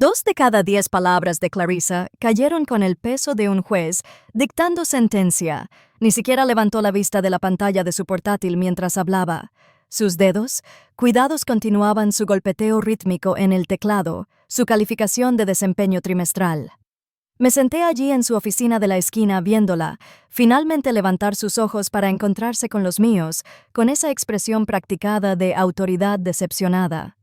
2 de cada 10 palabras de Clarissa cayeron con el peso de un juez dictando sentencia. Ni siquiera levantó la vista de la pantalla de su portátil mientras hablaba. Sus dedos, cuidados, continuaban su golpeteo rítmico en el teclado, su calificación de desempeño trimestral. Me senté allí en su oficina de la esquina viéndola, finalmente levantar sus ojos para encontrarse con los míos, con esa expresión practicada de autoridad decepcionada.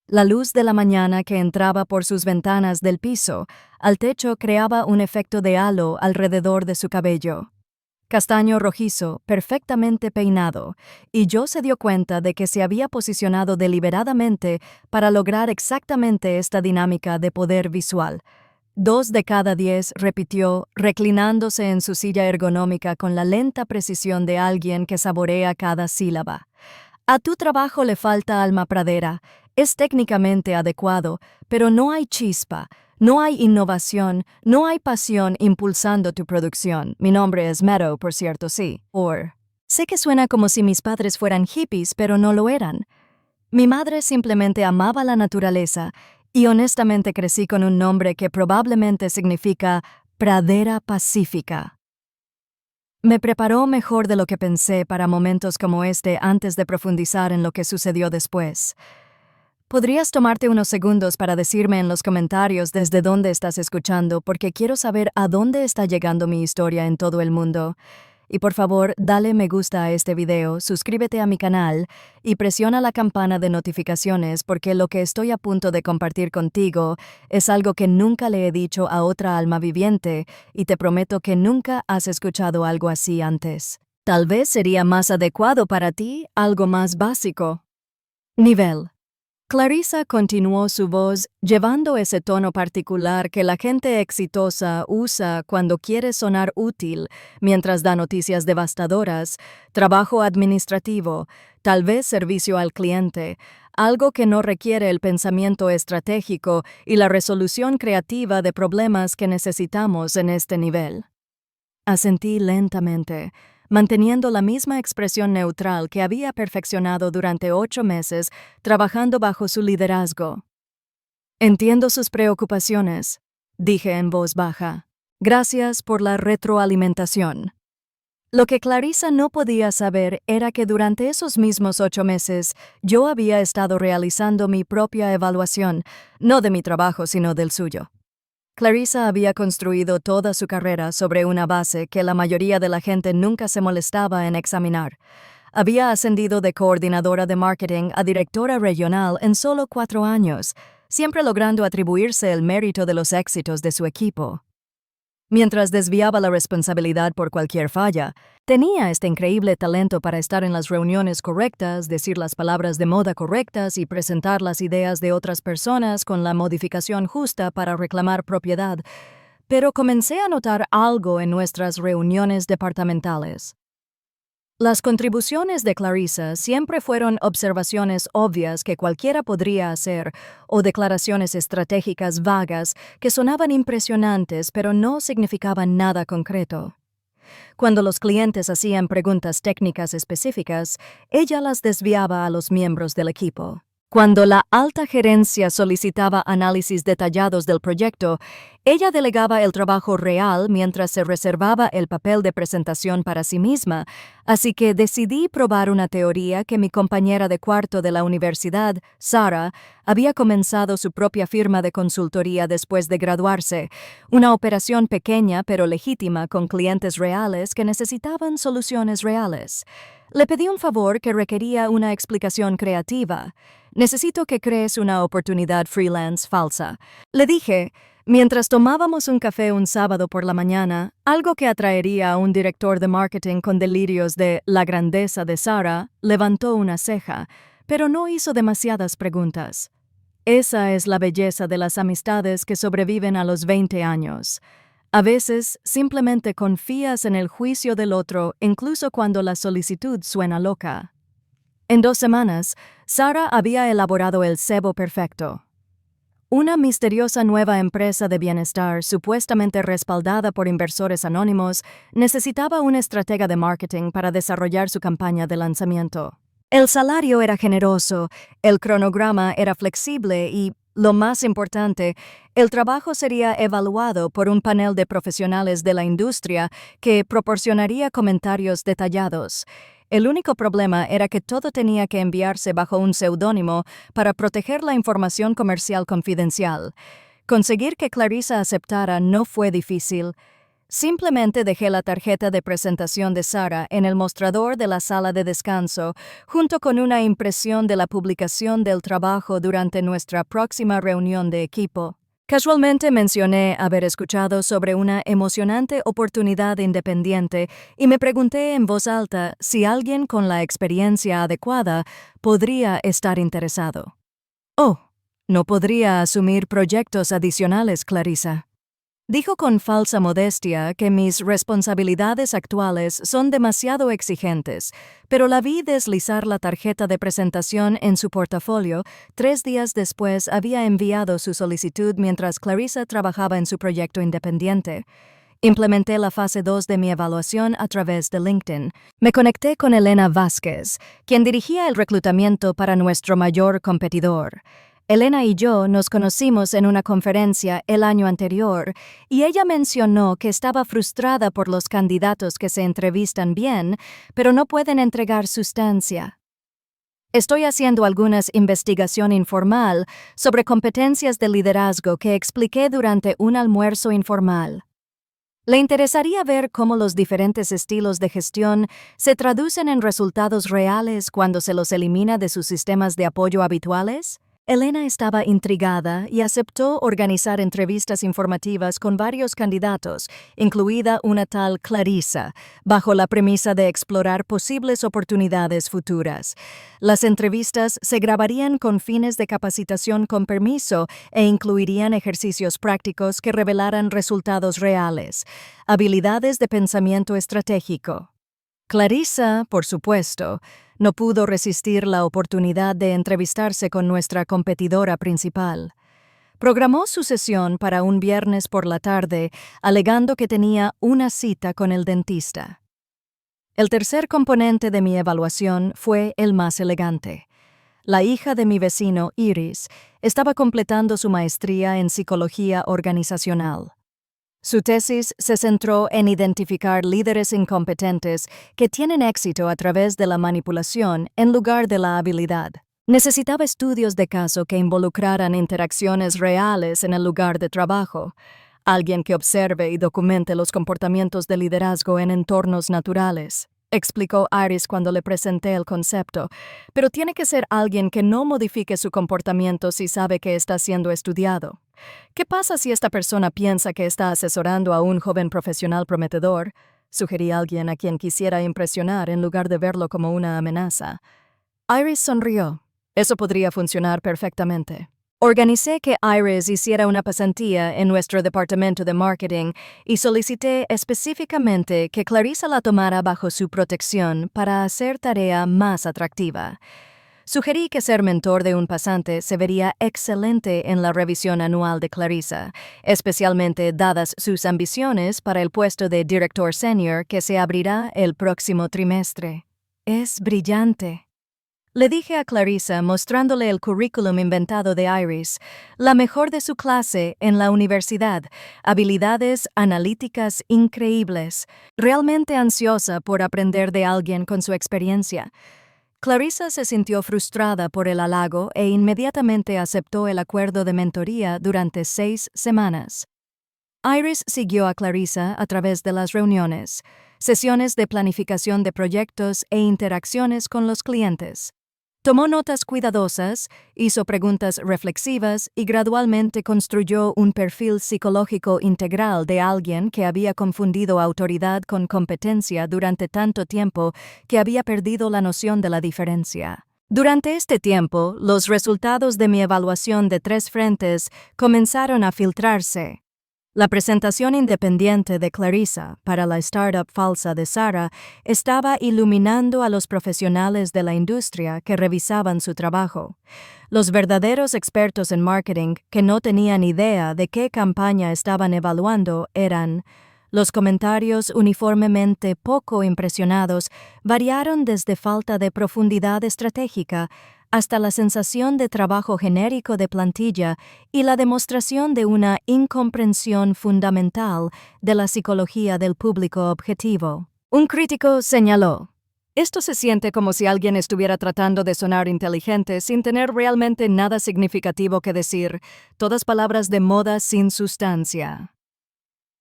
La luz de la mañana que entraba por sus ventanas del piso al techo creaba un efecto de halo alrededor de su cabello. Castaño rojizo, perfectamente peinado, y Joe se dio cuenta de que se había posicionado deliberadamente para lograr exactamente esta dinámica de poder visual. 2 de cada 10, repitió, reclinándose en su silla ergonómica con la lenta precisión de alguien que saborea cada sílaba. A tu trabajo le falta alma pradera. Es técnicamente adecuado, pero no hay chispa, no hay innovación, no hay pasión impulsando tu producción. Mi nombre es Meadow, por cierto, sí. Sé que suena como si mis padres fueran hippies, pero no lo eran. Mi madre simplemente amaba la naturaleza y honestamente crecí con un nombre que probablemente significa pradera pacífica. Me preparó mejor de lo que pensé para momentos como este antes de profundizar en lo que sucedió después. ¿Podrías tomarte unos segundos para decirme en los comentarios desde dónde estás escuchando? Porque quiero saber a dónde está llegando mi historia en todo el mundo. Y por favor, dale me gusta a este video, suscríbete a mi canal y presiona la campana de notificaciones porque lo que estoy a punto de compartir contigo es algo que nunca le he dicho a otra alma viviente y te prometo que nunca has escuchado algo así antes. Tal vez sería más adecuado para ti algo más básico. Nivel. Clarissa continuó su voz, llevando ese tono particular que la gente exitosa usa cuando quiere sonar útil, mientras da noticias devastadoras, trabajo administrativo, tal vez servicio al cliente, algo que no requiere el pensamiento estratégico y la resolución creativa de problemas que necesitamos en este nivel. Asentí lentamente, manteniendo la misma expresión neutral que había perfeccionado durante 8 meses trabajando bajo su liderazgo. Entiendo sus preocupaciones, dije en voz baja. Gracias por la retroalimentación. Lo que Clarissa no podía saber era que durante esos mismos 8 meses yo había estado realizando mi propia evaluación, no de mi trabajo sino del suyo. Clarissa había construido toda su carrera sobre una base que la mayoría de la gente nunca se molestaba en examinar. Había ascendido de coordinadora de marketing a directora regional en solo 4 años, siempre logrando atribuirse el mérito de los éxitos de su equipo. Mientras desviaba la responsabilidad por cualquier falla, tenía este increíble talento para estar en las reuniones correctas, decir las palabras de moda correctas y presentar las ideas de otras personas con la modificación justa para reclamar propiedad. Pero comencé a notar algo en nuestras reuniones departamentales. Las contribuciones de Clarissa siempre fueron observaciones obvias que cualquiera podría hacer o declaraciones estratégicas vagas que sonaban impresionantes pero no significaban nada concreto. Cuando los clientes hacían preguntas técnicas específicas, ella las desviaba a los miembros del equipo. Cuando la alta gerencia solicitaba análisis detallados del proyecto, ella delegaba el trabajo real mientras se reservaba el papel de presentación para sí misma, así que decidí probar una teoría que mi compañera de cuarto de la universidad, Sarah, había comenzado su propia firma de consultoría después de graduarse, una operación pequeña pero legítima con clientes reales que necesitaban soluciones reales. Le pedí un favor que requería una explicación creativa. Necesito que crees una oportunidad freelance falsa. Le dije, mientras tomábamos un café un sábado por la mañana, algo que atraería a un director de marketing con delirios de la grandeza de Sarah, levantó una ceja, pero no hizo demasiadas preguntas. Esa es la belleza de las amistades que sobreviven a los 20 años. A veces, simplemente confías en el juicio del otro, incluso cuando la solicitud suena loca. En 2 semanas, Sarah había elaborado el cebo perfecto. Una misteriosa nueva empresa de bienestar, supuestamente respaldada por inversores anónimos, necesitaba un estratega de marketing para desarrollar su campaña de lanzamiento. El salario era generoso, el cronograma era flexible y lo más importante, el trabajo sería evaluado por un panel de profesionales de la industria que proporcionaría comentarios detallados. El único problema era que todo tenía que enviarse bajo un seudónimo para proteger la información comercial confidencial. Conseguir que Clarissa aceptara no fue difícil. Simplemente dejé la tarjeta de presentación de Sara en el mostrador de la sala de descanso, junto con una impresión de la publicación del trabajo durante nuestra próxima reunión de equipo. Casualmente mencioné haber escuchado sobre una emocionante oportunidad independiente y me pregunté en voz alta si alguien con la experiencia adecuada podría estar interesado. «Oh, no podría asumir proyectos adicionales, Clarissa». Dijo con falsa modestia que mis responsabilidades actuales son demasiado exigentes, pero la vi deslizar la tarjeta de presentación en su portafolio. 3 días después había enviado su solicitud mientras Clarissa trabajaba en su proyecto independiente. Implementé la fase 2 de mi evaluación a través de LinkedIn. Me conecté con Elena Vázquez, quien dirigía el reclutamiento para nuestro mayor competidor. Elena y yo nos conocimos en una conferencia el año anterior y ella mencionó que estaba frustrada por los candidatos que se entrevistan bien, pero no pueden entregar sustancia. Estoy haciendo algunas investigación informal sobre competencias de liderazgo que expliqué durante un almuerzo informal. ¿Le interesaría ver cómo los diferentes estilos de gestión se traducen en resultados reales cuando se los elimina de sus sistemas de apoyo habituales? Elena estaba intrigada y aceptó organizar entrevistas informativas con varios candidatos, incluida una tal Clarissa, bajo la premisa de explorar posibles oportunidades futuras. Las entrevistas se grabarían con fines de capacitación con permiso e incluirían ejercicios prácticos que revelaran resultados reales, habilidades de pensamiento estratégico. Clarissa, por supuesto, no pudo resistir la oportunidad de entrevistarse con nuestra competidora principal. Programó su sesión para un viernes por la tarde, alegando que tenía una cita con el dentista. El tercer componente de mi evaluación fue el más elegante. La hija de mi vecino, Iris, estaba completando su maestría en psicología organizacional. Su tesis se centró en identificar líderes incompetentes que tienen éxito a través de la manipulación en lugar de la habilidad. Necesitaba estudios de caso que involucraran interacciones reales en el lugar de trabajo, alguien que observe y documente los comportamientos de liderazgo en entornos naturales, explicó Iris cuando le presenté el concepto, pero tiene que ser alguien que no modifique su comportamiento si sabe que está siendo estudiado. ¿Qué pasa si esta persona piensa que está asesorando a un joven profesional prometedor? Sugerí a alguien a quien quisiera impresionar en lugar de verlo como una amenaza. Iris sonrió. Eso podría funcionar perfectamente. Organicé que Iris hiciera una pasantía en nuestro departamento de marketing y solicité específicamente que Clarissa la tomara bajo su protección para hacer tarea más atractiva. Sugerí que ser mentor de un pasante se vería excelente en la revisión anual de Clarissa, especialmente dadas sus ambiciones para el puesto de director senior que se abrirá el próximo trimestre. Es brillante. Le dije a Clarissa, mostrándole el currículum inventado de Iris, la mejor de su clase en la universidad, habilidades analíticas increíbles, realmente ansiosa por aprender de alguien con su experiencia. Clarissa se sintió frustrada por el halago e inmediatamente aceptó el acuerdo de mentoría durante 6 semanas. Iris siguió a Clarissa a través de las reuniones, sesiones de planificación de proyectos e interacciones con los clientes. Tomó notas cuidadosas, hizo preguntas reflexivas y gradualmente construyó un perfil psicológico integral de alguien que había confundido autoridad con competencia durante tanto tiempo que había perdido la noción de la diferencia. Durante este tiempo, los resultados de mi evaluación de 3 frentes comenzaron a filtrarse. La presentación independiente de Clarissa para la startup falsa de Sara estaba iluminando a los profesionales de la industria que revisaban su trabajo. Los verdaderos expertos en marketing que no tenían idea de qué campaña estaban evaluando eran. Los comentarios uniformemente poco impresionados variaron desde falta de profundidad estratégica hasta la sensación de trabajo genérico de plantilla y la demostración de una incomprensión fundamental de la psicología del público objetivo. Un crítico señaló: esto se siente como si alguien estuviera tratando de sonar inteligente sin tener realmente nada significativo que decir, todas palabras de moda sin sustancia.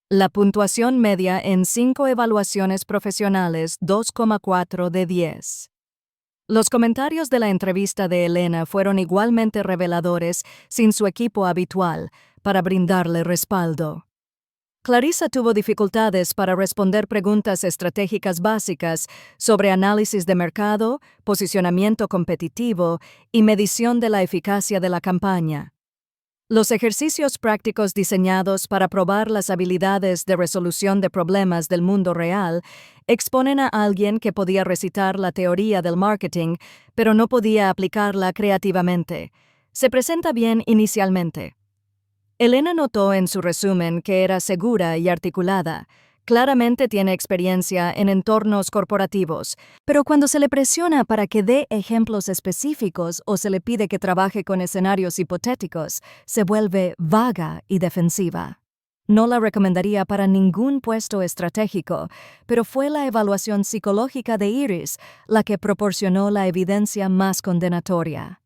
La puntuación media en 5 evaluaciones profesionales, 2,4 de 10. Los comentarios de la entrevista de Elena fueron igualmente reveladores sin su equipo habitual para brindarle respaldo. Clarissa tuvo dificultades para responder preguntas estratégicas básicas sobre análisis de mercado, posicionamiento competitivo y medición de la eficacia de la campaña. Los ejercicios prácticos diseñados para probar las habilidades de resolución de problemas del mundo real exponen a alguien que podía recitar la teoría del marketing, pero no podía aplicarla creativamente. Se presenta bien inicialmente. Elena notó en su resumen que era segura y articulada. Claramente tiene experiencia en entornos corporativos, pero cuando se le presiona para que dé ejemplos específicos o se le pide que trabaje con escenarios hipotéticos, se vuelve vaga y defensiva. No la recomendaría para ningún puesto estratégico, pero fue la evaluación psicológica de Iris la que proporcionó la evidencia más condenatoria.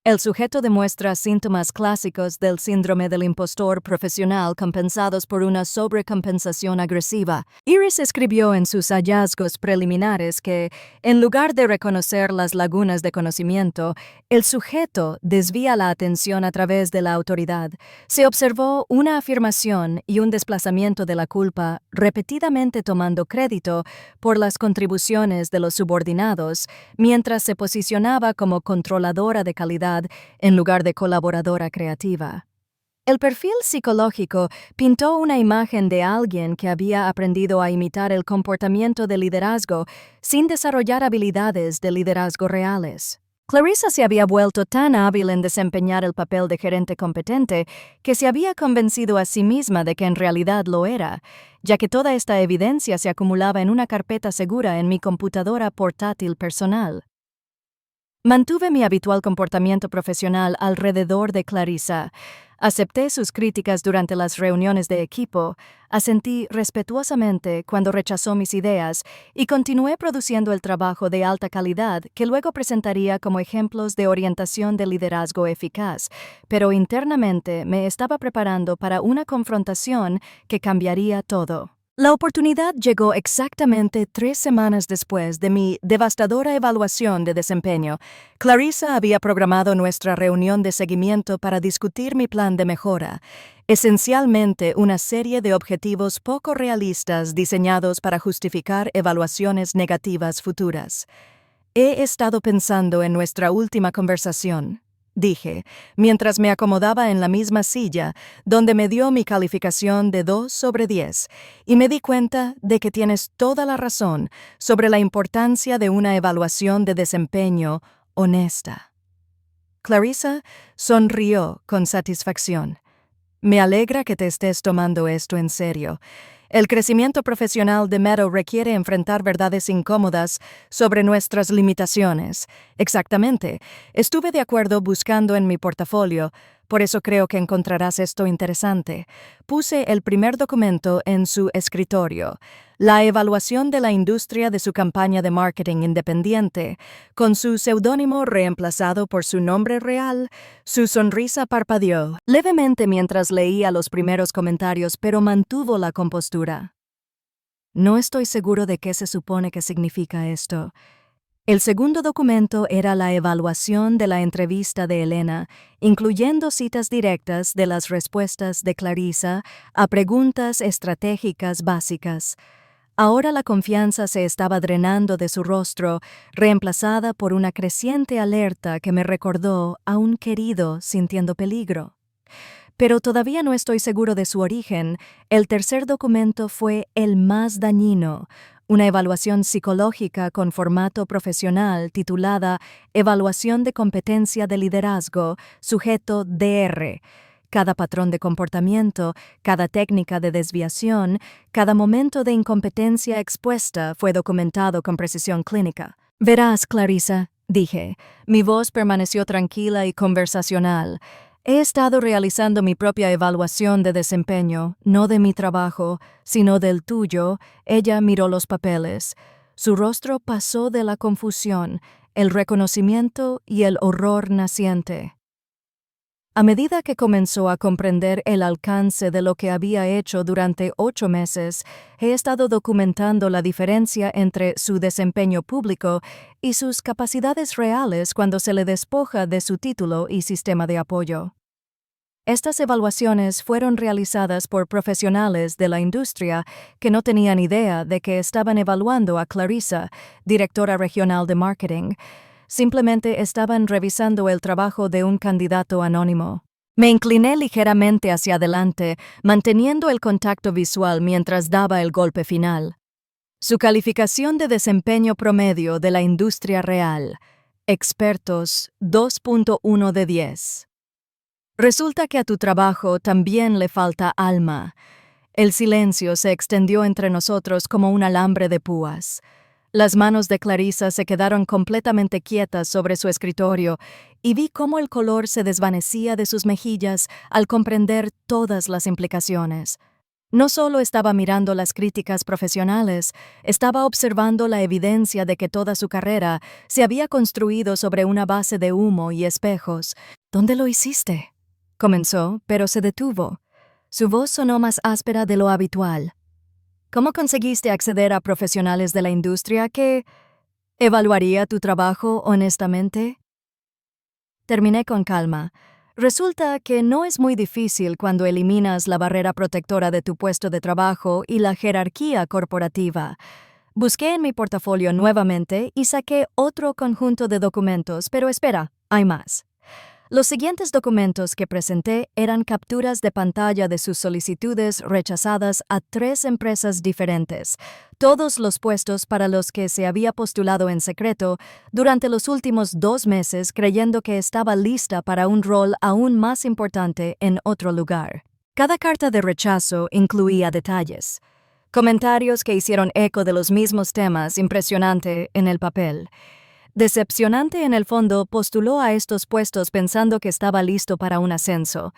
El sujeto demuestra síntomas clásicos del síndrome del impostor profesional compensados por una sobrecompensación agresiva. Iris escribió en sus hallazgos preliminares que, en lugar de reconocer las lagunas de conocimiento, el sujeto desvía la atención a través de la autoridad. Se observó una afirmación y un desplazamiento de la culpa repetidamente tomando crédito por las contribuciones de los subordinados, mientras se posicionaba como controladora de calidad en lugar de colaboradora creativa. El perfil psicológico pintó una imagen de alguien que había aprendido a imitar el comportamiento de liderazgo sin desarrollar habilidades de liderazgo reales. Clarissa se había vuelto tan hábil en desempeñar el papel de gerente competente que se había convencido a sí misma de que en realidad lo era, ya que toda esta evidencia se acumulaba en una carpeta segura en mi computadora portátil personal. Mantuve mi habitual comportamiento profesional alrededor de Clarissa. Acepté sus críticas durante las reuniones de equipo, asentí respetuosamente cuando rechazó mis ideas y continué produciendo el trabajo de alta calidad que luego presentaría como ejemplos de orientación de liderazgo eficaz, pero internamente me estaba preparando para una confrontación que cambiaría todo. La oportunidad llegó exactamente 3 semanas después de mi devastadora evaluación de desempeño. Clarissa había programado nuestra reunión de seguimiento para discutir mi plan de mejora, esencialmente una serie de objetivos poco realistas diseñados para justificar evaluaciones negativas futuras. He estado pensando en nuestra última conversación, dije, mientras me acomodaba en la misma silla donde me dio mi calificación de 2 sobre 10, y me di cuenta de que tienes toda la razón sobre la importancia de una evaluación de desempeño honesta. Clarissa sonrió con satisfacción. Me alegra que te estés tomando esto en serio. El crecimiento profesional de Meadow requiere enfrentar verdades incómodas sobre nuestras limitaciones. Exactamente. Estuve de acuerdo buscando en mi portafolio, por eso creo que encontrarás esto interesante. Puse el primer documento en su escritorio, la evaluación de la industria de su campaña de marketing independiente, con su seudónimo reemplazado por su nombre real. Su sonrisa parpadeó levemente mientras leía los primeros comentarios, pero mantuvo la compostura. No estoy seguro de qué se supone que significa esto. El segundo documento era la evaluación de la entrevista de Elena, incluyendo citas directas de las respuestas de Clarissa a preguntas estratégicas básicas. Ahora la confianza se estaba drenando de su rostro, reemplazada por una creciente alerta que me recordó a un querido sintiendo peligro. Pero todavía no estoy seguro de su origen. El tercer documento fue el más dañino, una evaluación psicológica con formato profesional titulada Evaluación de Competencia de Liderazgo, sujeto DR. Cada patrón de comportamiento, cada técnica de desviación, cada momento de incompetencia expuesta fue documentado con precisión clínica. Verás, Clarissa, dije. Mi voz permaneció tranquila y conversacional. He estado realizando mi propia evaluación de desempeño, no de mi trabajo, sino del tuyo. Ella miró los papeles. Su rostro pasó de la confusión, el reconocimiento y el horror naciente. A medida que comenzó a comprender el alcance de lo que había hecho durante 8 meses, he estado documentando la diferencia entre su desempeño público y sus capacidades reales cuando se le despoja de su título y sistema de apoyo. Estas evaluaciones fueron realizadas por profesionales de la industria que no tenían idea de que estaban evaluando a Clarissa, directora regional de marketing. Simplemente estaban revisando el trabajo de un candidato anónimo. Me incliné ligeramente hacia adelante, manteniendo el contacto visual mientras daba el golpe final. Su calificación de desempeño promedio de la industria real. Expertos, 2.1 de 10. Resulta que a tu trabajo también le falta alma. El silencio se extendió entre nosotros como un alambre de púas. Las manos de Clarissa se quedaron completamente quietas sobre su escritorio y vi cómo el color se desvanecía de sus mejillas al comprender todas las implicaciones. No solo estaba mirando las críticas profesionales, estaba observando la evidencia de que toda su carrera se había construido sobre una base de humo y espejos. ¿Dónde lo hiciste?, comenzó, pero se detuvo. Su voz sonó más áspera de lo habitual. ¿Cómo conseguiste acceder a profesionales de la industria que evaluaría tu trabajo honestamente? Terminé con calma. Resulta que no es muy difícil cuando eliminas la barrera protectora de tu puesto de trabajo y la jerarquía corporativa. Busqué en mi portafolio nuevamente y saqué otro conjunto de documentos, pero espera, hay más. Los siguientes documentos que presenté eran capturas de pantalla de sus solicitudes rechazadas a 3 empresas diferentes, todos los puestos para los que se había postulado en secreto durante los últimos 2 meses creyendo que estaba lista para un rol aún más importante en otro lugar. Cada carta de rechazo incluía detalles, comentarios que hicieron eco de los mismos temas impresionante en el papel. Decepcionante en el fondo, postuló a estos puestos pensando que estaba listo para un ascenso.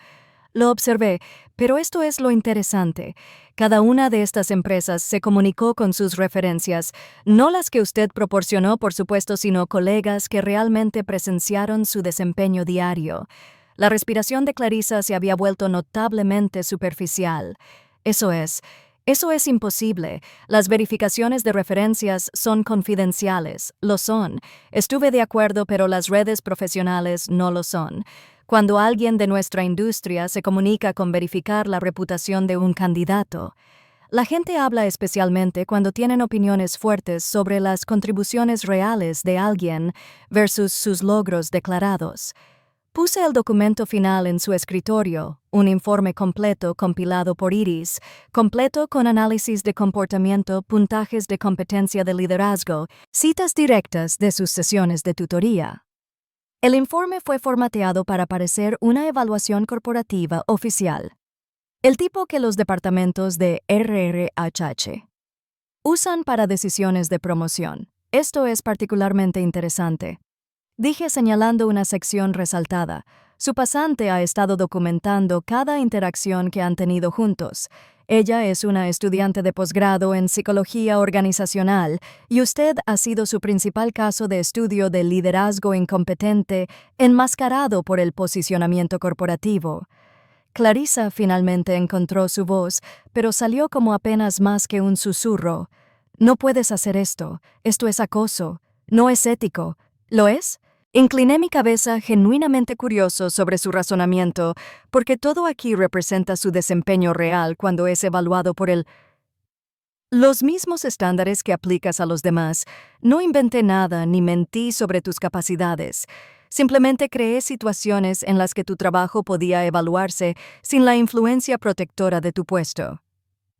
Lo observé, pero esto es lo interesante. Cada una de estas empresas se comunicó con sus referencias, no las que usted proporcionó, por supuesto, sino colegas que realmente presenciaron su desempeño diario. La respiración de Clarissa se había vuelto notablemente superficial. Eso es imposible. Las verificaciones de referencias son confidenciales. Lo son. Estuve de acuerdo, pero las redes profesionales no lo son. Cuando alguien de nuestra industria se comunica con verificar la reputación de un candidato, la gente habla especialmente cuando tienen opiniones fuertes sobre las contribuciones reales de alguien versus sus logros declarados. Puse el documento final en su escritorio, un informe completo compilado por Iris, completo con análisis de comportamiento, puntajes de competencia de liderazgo, citas directas de sus sesiones de tutoría. El informe fue formateado para parecer una evaluación corporativa oficial, el tipo que los departamentos de RRHH usan para decisiones de promoción. Esto es particularmente interesante, dije señalando una sección resaltada. Su pasante ha estado documentando cada interacción que han tenido juntos. Ella es una estudiante de posgrado en psicología organizacional y usted ha sido su principal caso de estudio de liderazgo incompetente enmascarado por el posicionamiento corporativo. Clarissa finalmente encontró su voz, pero salió como apenas más que un susurro. No puedes hacer esto. Esto es acoso. No es ético. ¿Lo es? Incliné mi cabeza genuinamente curioso sobre su razonamiento, porque todo aquí representa su desempeño real cuando es evaluado por los mismos estándares que aplicas a los demás. No inventé nada ni mentí sobre tus capacidades. Simplemente creé situaciones en las que tu trabajo podía evaluarse sin la influencia protectora de tu puesto.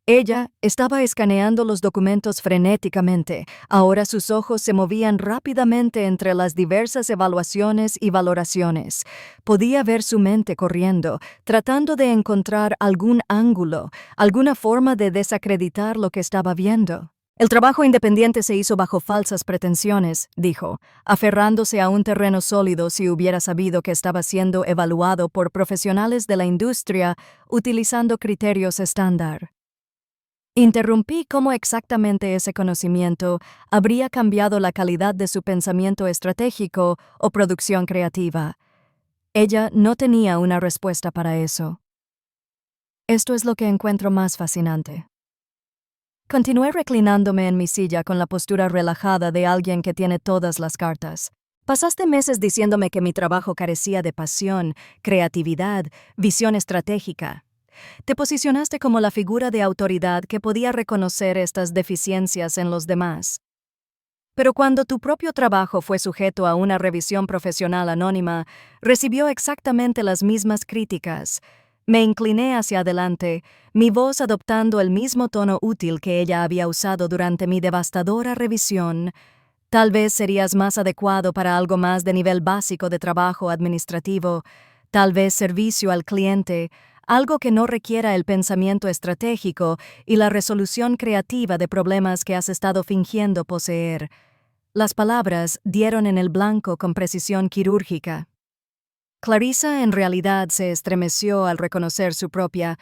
Ella estaba escaneando los documentos frenéticamente. Ahora sus ojos se movían rápidamente entre las diversas evaluaciones y valoraciones. Podía ver su mente corriendo, tratando de encontrar algún ángulo, alguna forma de desacreditar lo que estaba viendo. El trabajo independiente se hizo bajo falsas pretensiones, dijo, aferrándose a un terreno sólido si hubiera sabido que estaba siendo evaluado por profesionales de la industria utilizando criterios estándar. Interrumpí cómo exactamente ese conocimiento habría cambiado la calidad de su pensamiento estratégico o producción creativa. Ella no tenía una respuesta para eso. Esto es lo que encuentro más fascinante. Continué reclinándome en mi silla con la postura relajada de alguien que tiene todas las cartas. Pasaste meses diciéndome que mi trabajo carecía de pasión, creatividad, visión estratégica. Te posicionaste como la figura de autoridad que podía reconocer estas deficiencias en los demás. Pero cuando tu propio trabajo fue sujeto a una revisión profesional anónima, recibió exactamente las mismas críticas. Me incliné hacia adelante, mi voz adoptando el mismo tono útil que ella había usado durante mi devastadora revisión. Tal vez serías más adecuado para algo más de nivel básico de trabajo administrativo, tal vez servicio al cliente, algo que no requiera el pensamiento estratégico y la resolución creativa de problemas que has estado fingiendo poseer. Las palabras dieron en el blanco con precisión quirúrgica. Clarissa en realidad se estremeció al reconocer su propia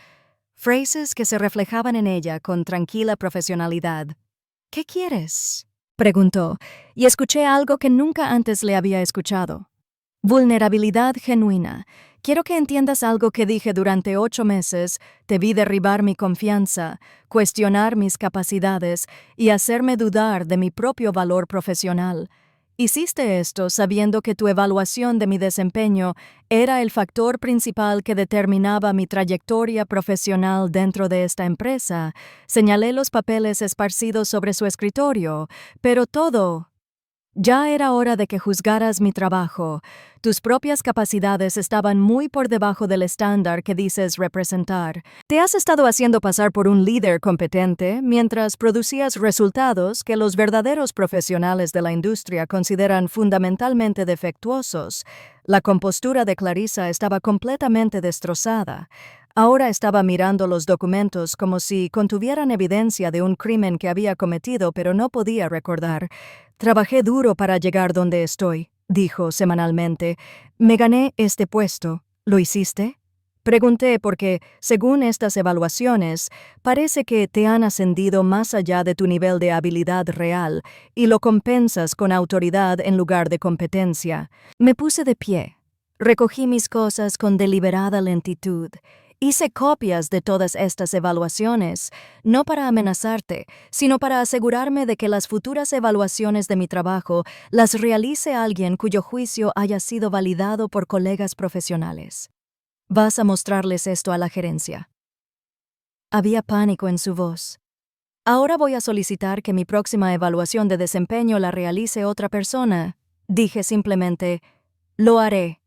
frases que se reflejaban en ella con tranquila profesionalidad. ¿Qué quieres?, preguntó, y escuché algo que nunca antes le había escuchado. Vulnerabilidad genuina. Quiero que entiendas algo que dije durante 8 meses. Te vi derribar mi confianza, cuestionar mis capacidades y hacerme dudar de mi propio valor profesional. Hiciste esto sabiendo que tu evaluación de mi desempeño era el factor principal que determinaba mi trayectoria profesional dentro de esta empresa. Señalé los papeles esparcidos sobre su escritorio, pero todo... Ya era hora de que juzgaras mi trabajo. Tus propias capacidades estaban muy por debajo del estándar que dices representar. Te has estado haciendo pasar por un líder competente mientras producías resultados que los verdaderos profesionales de la industria consideran fundamentalmente defectuosos. La compostura de Clarissa estaba completamente destrozada. Ahora estaba mirando los documentos como si contuvieran evidencia de un crimen que había cometido pero no podía recordar. Trabajé duro para llegar donde estoy, dijo semanalmente. Me gané este puesto. ¿Lo hiciste? Pregunté porque, según estas evaluaciones, parece que te han ascendido más allá de tu nivel de habilidad real y lo compensas con autoridad en lugar de competencia. Me puse de pie. Recogí mis cosas con deliberada lentitud. Hice copias de todas estas evaluaciones, no para amenazarte, sino para asegurarme de que las futuras evaluaciones de mi trabajo las realice alguien cuyo juicio haya sido validado por colegas profesionales. Vas a mostrarles esto a la gerencia. Había pánico en su voz. Ahora voy a solicitar que mi próxima evaluación de desempeño la realice otra persona. Dije simplemente, lo haré.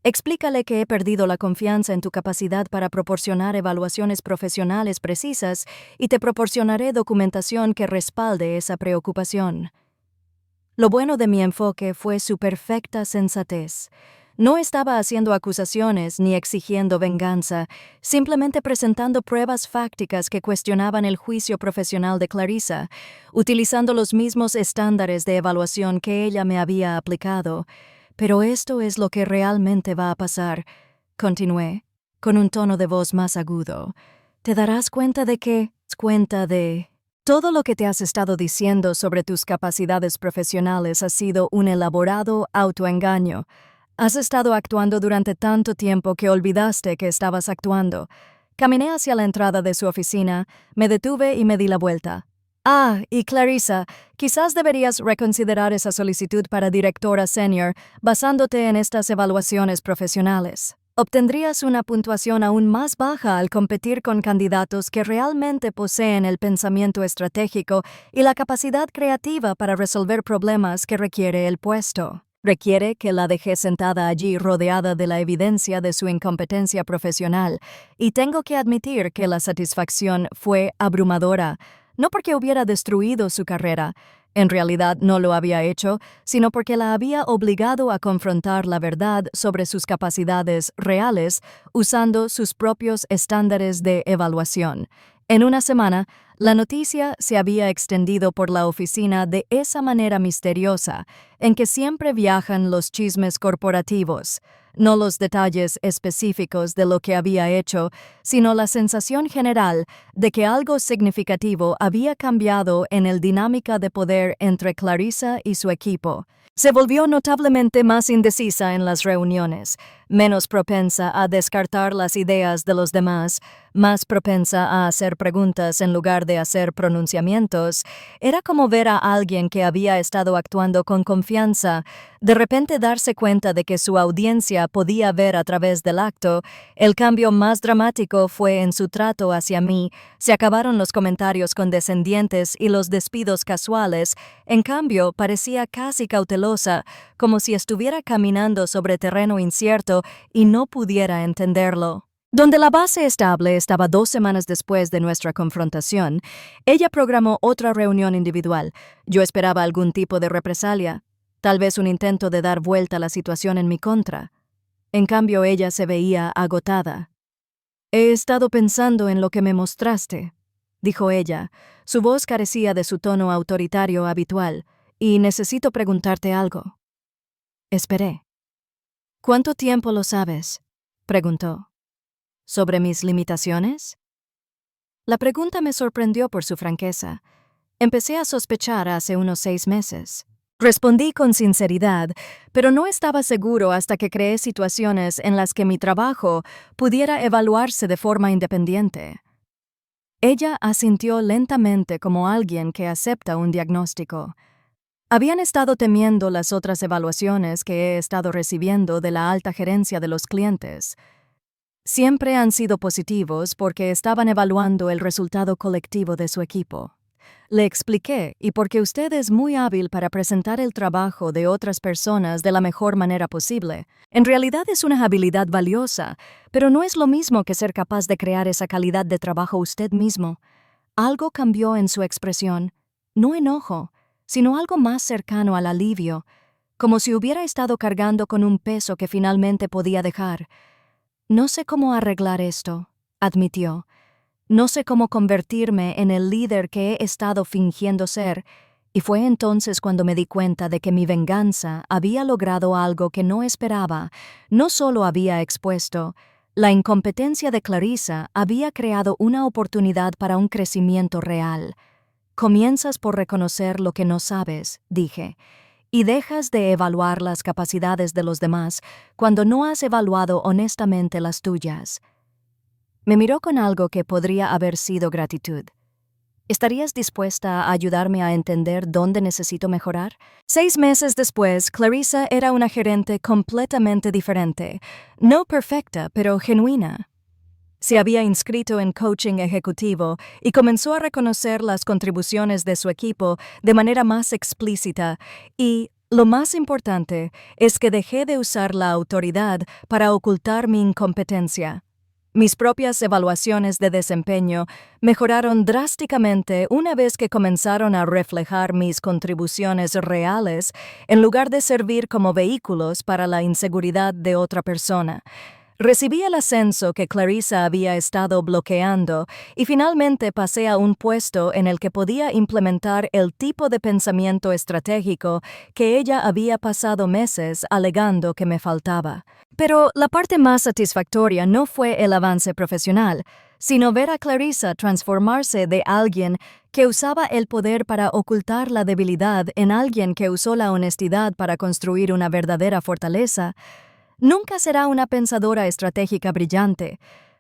Explícale que he perdido la confianza en tu capacidad para proporcionar evaluaciones profesionales precisas y te proporcionaré documentación que respalde esa preocupación. Lo bueno de mi enfoque fue su perfecta sensatez. No estaba haciendo acusaciones ni exigiendo venganza, simplemente presentando pruebas fácticas que cuestionaban el juicio profesional de Clarissa, utilizando los mismos estándares de evaluación que ella me había aplicado. Pero esto es lo que realmente va a pasar, continué, con un tono de voz más agudo. Te darás cuenta de que, todo lo que te has estado diciendo sobre tus capacidades profesionales ha sido un elaborado autoengaño. Has estado actuando durante tanto tiempo que olvidaste que estabas actuando. Caminé hacia la entrada de su oficina, me detuve y me di la vuelta. Ah, y Clarissa, quizás deberías reconsiderar esa solicitud para directora senior basándote en estas evaluaciones profesionales. Obtendrías una puntuación aún más baja al competir con candidatos que realmente poseen el pensamiento estratégico y la capacidad creativa para resolver problemas que requiere el puesto. Requiere que la dejé sentada allí rodeada de la evidencia de su incompetencia profesional, y tengo que admitir que la satisfacción fue abrumadora. No porque hubiera destruido su carrera, en realidad no lo había hecho, sino porque la había obligado a confrontar la verdad sobre sus capacidades reales usando sus propios estándares de evaluación. En una semana, la noticia se había extendido por la oficina de esa manera misteriosa en que siempre viajan los chismes corporativos, no los detalles específicos de lo que había hecho, sino la sensación general de que algo significativo había cambiado en la dinámica de poder entre Clarissa y su equipo. Se volvió notablemente más indecisa en las reuniones, menos propensa a descartar las ideas de los demás, más propensa a hacer preguntas en lugar de hacer pronunciamientos. Era como ver a alguien que había estado actuando con confianza, de repente darse cuenta de que su audiencia podía ver a través del acto. El cambio más dramático fue en su trato hacia mí. Se acabaron los comentarios condescendientes y los despidos casuales. En cambio, parecía casi cautelosa, como si estuviera caminando sobre terreno incierto y no pudiera entenderlo. Donde la base estable estaba 2 semanas después de nuestra confrontación, ella programó otra reunión individual. Yo esperaba algún tipo de represalia, tal vez un intento de dar vuelta a la situación en mi contra. En cambio, ella se veía agotada. «He estado pensando en lo que me mostraste», dijo ella. Su voz carecía de su tono autoritario habitual, «y necesito preguntarte algo». Esperé. «¿Cuánto tiempo lo sabes?», preguntó. «¿Sobre mis limitaciones?». La pregunta me sorprendió por su franqueza. Empecé a sospechar hace unos 6 meses. Respondí con sinceridad, pero no estaba seguro hasta que creé situaciones en las que mi trabajo pudiera evaluarse de forma independiente. Ella asintió lentamente como alguien que acepta un diagnóstico. Habían estado temiendo las otras evaluaciones que he estado recibiendo de la alta gerencia de los clientes. Siempre han sido positivos porque estaban evaluando el resultado colectivo de su equipo. Le expliqué, y porque usted es muy hábil para presentar el trabajo de otras personas de la mejor manera posible. En realidad es una habilidad valiosa, pero no es lo mismo que ser capaz de crear esa calidad de trabajo usted mismo. Algo cambió en su expresión, no enojo, sino algo más cercano al alivio, como si hubiera estado cargando con un peso que finalmente podía dejar. «No sé cómo arreglar esto», admitió. «No sé cómo convertirme en el líder que he estado fingiendo ser», y fue entonces cuando me di cuenta de que mi venganza había logrado algo que no esperaba. No solo había expuesto, la incompetencia de Clarissa había creado una oportunidad para un crecimiento real. «Comienzas por reconocer lo que no sabes», dije, «y dejas de evaluar las capacidades de los demás cuando no has evaluado honestamente las tuyas». Me miró con algo que podría haber sido gratitud. «¿Estarías dispuesta a ayudarme a entender dónde necesito mejorar?». 6 meses después, Clarissa era una gerente completamente diferente, no perfecta, pero genuina. Se había inscrito en coaching ejecutivo y comenzó a reconocer las contribuciones de su equipo de manera más explícita y, lo más importante, es que dejé de usar la autoridad para ocultar mi incompetencia. Mis propias evaluaciones de desempeño mejoraron drásticamente una vez que comenzaron a reflejar mis contribuciones reales en lugar de servir como vehículos para la inseguridad de otra persona. Recibí el ascenso que Clarissa había estado bloqueando y finalmente pasé a un puesto en el que podía implementar el tipo de pensamiento estratégico que ella había pasado meses alegando que me faltaba. Pero la parte más satisfactoria no fue el avance profesional, sino ver a Clarissa transformarse de alguien que usaba el poder para ocultar la debilidad en alguien que usó la honestidad para construir una verdadera fortaleza. Nunca será una pensadora estratégica brillante,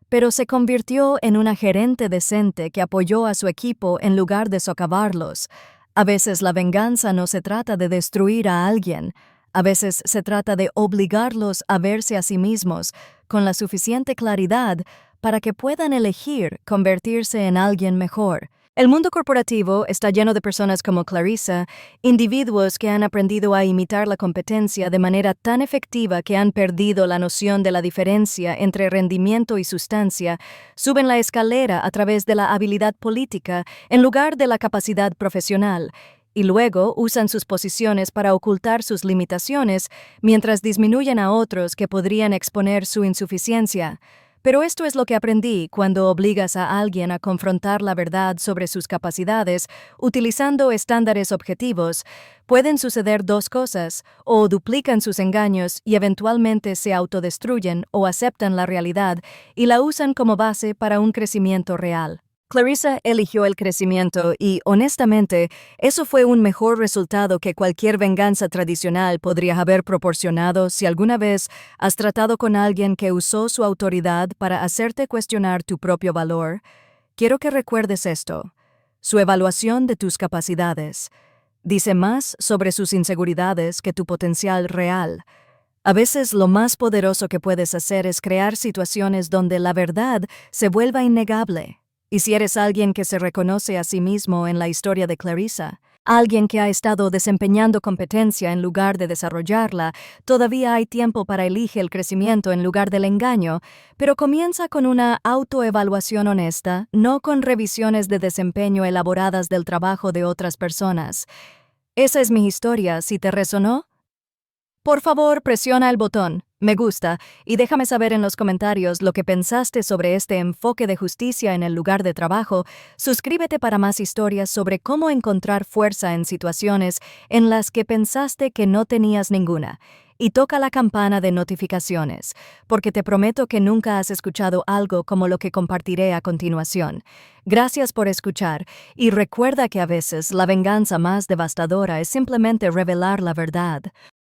pero se convirtió en una gerente decente que apoyó a su equipo en lugar de socavarlos. A veces la venganza no se trata de destruir a alguien, a veces se trata de obligarlos a verse a sí mismos con la suficiente claridad para que puedan elegir convertirse en alguien mejor. El mundo corporativo está lleno de personas como Clarissa, individuos que han aprendido a imitar la competencia de manera tan efectiva que han perdido la noción de la diferencia entre rendimiento y sustancia, suben la escalera a través de la habilidad política en lugar de la capacidad profesional, y luego usan sus posiciones para ocultar sus limitaciones mientras disminuyen a otros que podrían exponer su insuficiencia. Pero esto es lo que aprendí cuando obligas a alguien a confrontar la verdad sobre sus capacidades utilizando estándares objetivos. Pueden suceder dos cosas: o duplican sus engaños y eventualmente se autodestruyen, o aceptan la realidad y la usan como base para un crecimiento real. Clarissa eligió el crecimiento y, honestamente, eso fue un mejor resultado que cualquier venganza tradicional podría haber proporcionado. Si alguna vez has tratado con alguien que usó su autoridad para hacerte cuestionar tu propio valor, quiero que recuerdes esto: su evaluación de tus capacidades dice más sobre sus inseguridades que tu potencial real. A veces lo más poderoso que puedes hacer es crear situaciones donde la verdad se vuelva innegable. Y si eres alguien que se reconoce a sí mismo en la historia de Clarissa, alguien que ha estado desempeñando competencia en lugar de desarrollarla, todavía hay tiempo para elegir el crecimiento en lugar del engaño, pero comienza con una autoevaluación honesta, no con revisiones de desempeño elaboradas del trabajo de otras personas. Esa es mi historia. Si te resonó, por favor, presiona el botón me gusta y déjame saber en los comentarios lo que pensaste sobre este enfoque de justicia en el lugar de trabajo. Suscríbete para más historias sobre cómo encontrar fuerza en situaciones en las que pensaste que no tenías ninguna. Y toca la campana de notificaciones, porque te prometo que nunca has escuchado algo como lo que compartiré a continuación. Gracias por escuchar, y recuerda que a veces la venganza más devastadora es simplemente revelar la verdad.